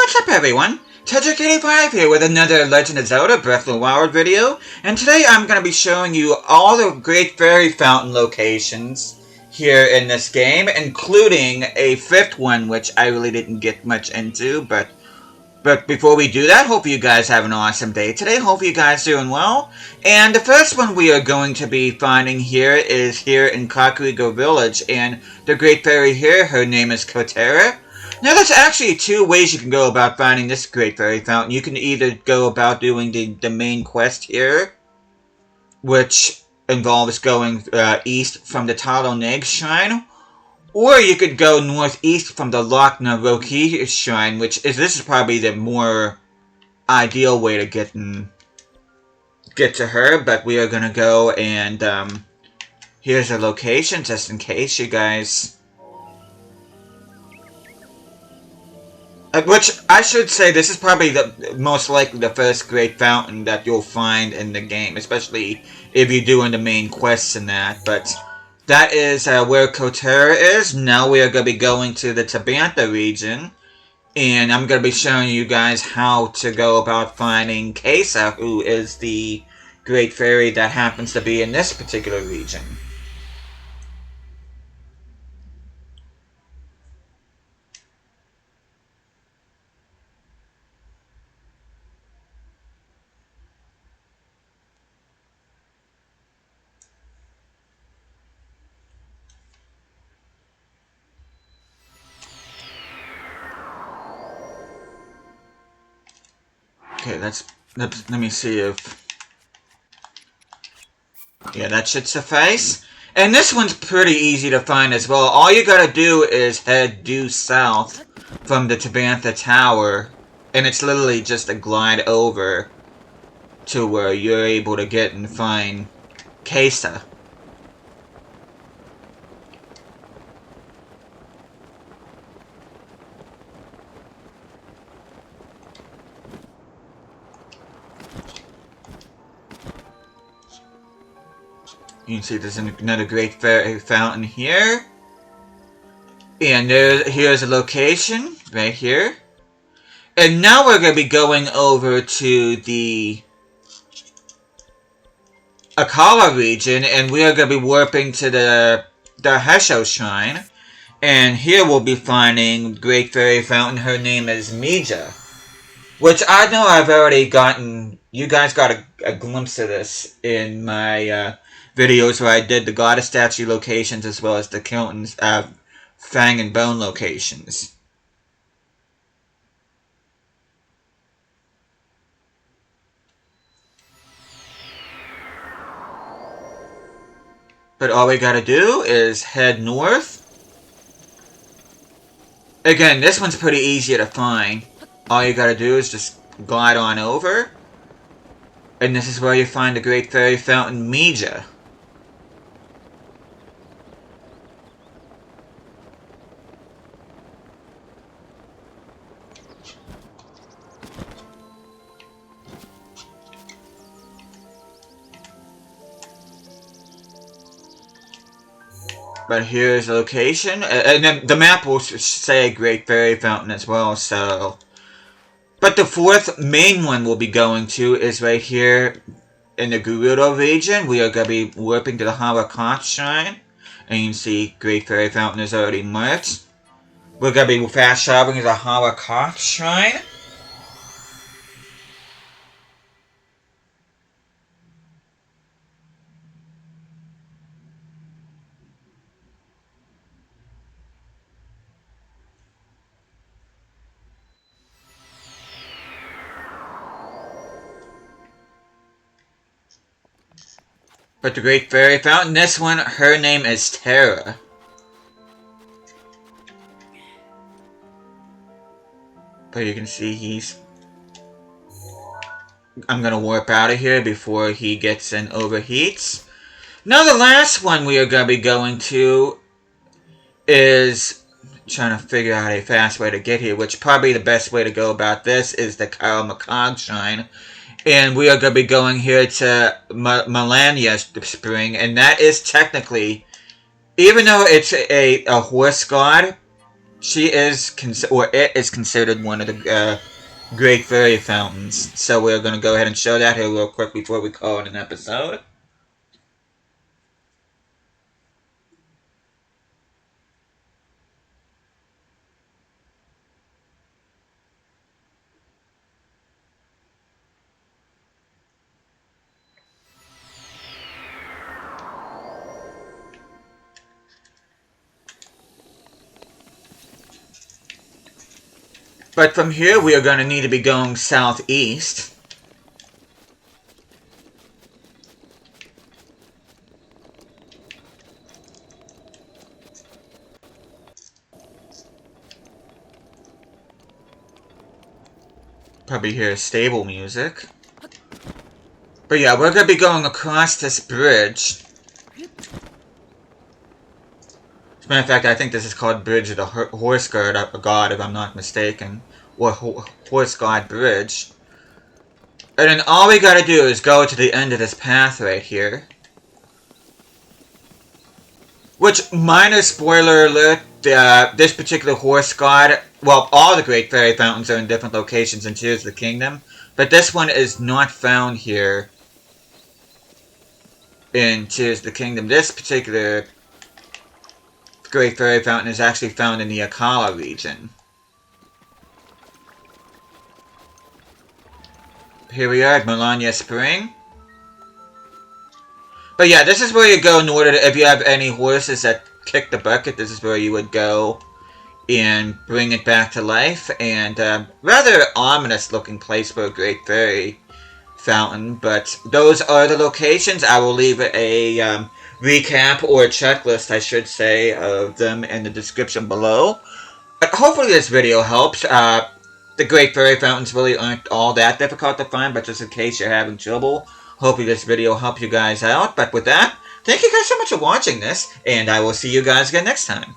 what's up everyone? Tedric85 here with another Legend of Zelda Breath of the Wild video, and today I'm going to be showing you all the great fairy fountain locations here in this game, including a fifth one which I really didn't get much into, but before we do that, hope you guys have an awesome day today, hope you guys are doing well. And the first one we are going to be finding here is here in Kakariko village, and the great fairy here, her name is Cotera. Now there's actually two ways you can go about finding this great fairy fountain. You can either go about doing the main quest here, which involves going east from the Talo Neg shrine, or you could go northeast from the Lochna Roki shrine, this is probably the more ideal way to get to her, but we are going to go and here's a location just in case you guys... Which, I should say, this is probably the most likely the first great fountain that you'll find in the game, especially if you're doing the main quests and that, but that is where Cotera is. Now we are going to be going to the Tabantha region, and I'm going to be showing you guys how to go about finding Kaysa, who is the great fairy that happens to be in this particular region. Okay, let me see if... Yeah, that should suffice. And this one's pretty easy to find as well. All you gotta do is head due south from the Tabantha Tower, and it's literally just a glide over to where you're able to get and find Kaysa. You can see there's another great fairy fountain here. And here's a location, right here. And now we're going to be going over to the Akkala region, and we are going to be warping to the Hesho Shrine. And here we'll be finding great fairy fountain. Her name is Mija. Which I know I've already gotten... You guys got a glimpse of this in my... videos where I did the goddess statue locations as well as the Kilton's Fang and Bone locations. But all we gotta do is head north. Again, this one's pretty easy to find. All you gotta do is just glide on over. And this is where you find the great fairy fountain Mija. But here's the location, and then the map will say Great Fairy Fountain as well, so... But the fourth main one we'll be going to is right here in the Gerudo region. We are going to be warping to the Kakariko Shrine, and you can see Great Fairy Fountain is already marked. We're going to be fast traveling to the Kakariko Shrine. But the Great Fairy Fountain, this one, her name is Tera. But you can see I'm gonna warp out of here before he gets and overheats. Now the last one we are gonna be going to is... trying to figure out a fast way to get here, which probably the best way to go about this is the Kakariko Shrine. And we are going to be going here to Malanya Spring, and that is technically, even though it's a horse god, She is, or it is considered one of the Great Fairy Fountains. So we're going to go ahead and show that here real quick before we call it an episode. But from here, we are going to need to be going southeast. Probably hear stable music. But yeah, we're going to be going across this bridge. As a matter of fact, I think this is called Bridge of the Horse God, if I'm not mistaken. Or Horse God Bridge. And then all we gotta do is go to the end of this path right here. Which, minor spoiler alert, this particular horse god, well, all the Great Fairy Fountains are in different locations in Tears of the Kingdom, but this one is not found here in Tears of the Kingdom. This particular Great Fairy Fountain is actually found in the Akkala region. Here we are at Malanya Spring. But yeah, this is where you go in order to, if you have any horses that kick the bucket, this is where you would go and bring it back to life. And rather ominous looking place for a Great Fairy Fountain. But those are the locations. I will leave a recap or a checklist, I should say, of them in the description below. But hopefully this video helps. The Great Fairy Fountains really aren't all that difficult to find, but just in case you're having trouble, hopefully this video helped you guys out. But with that, thank you guys so much for watching this, and I will see you guys again next time.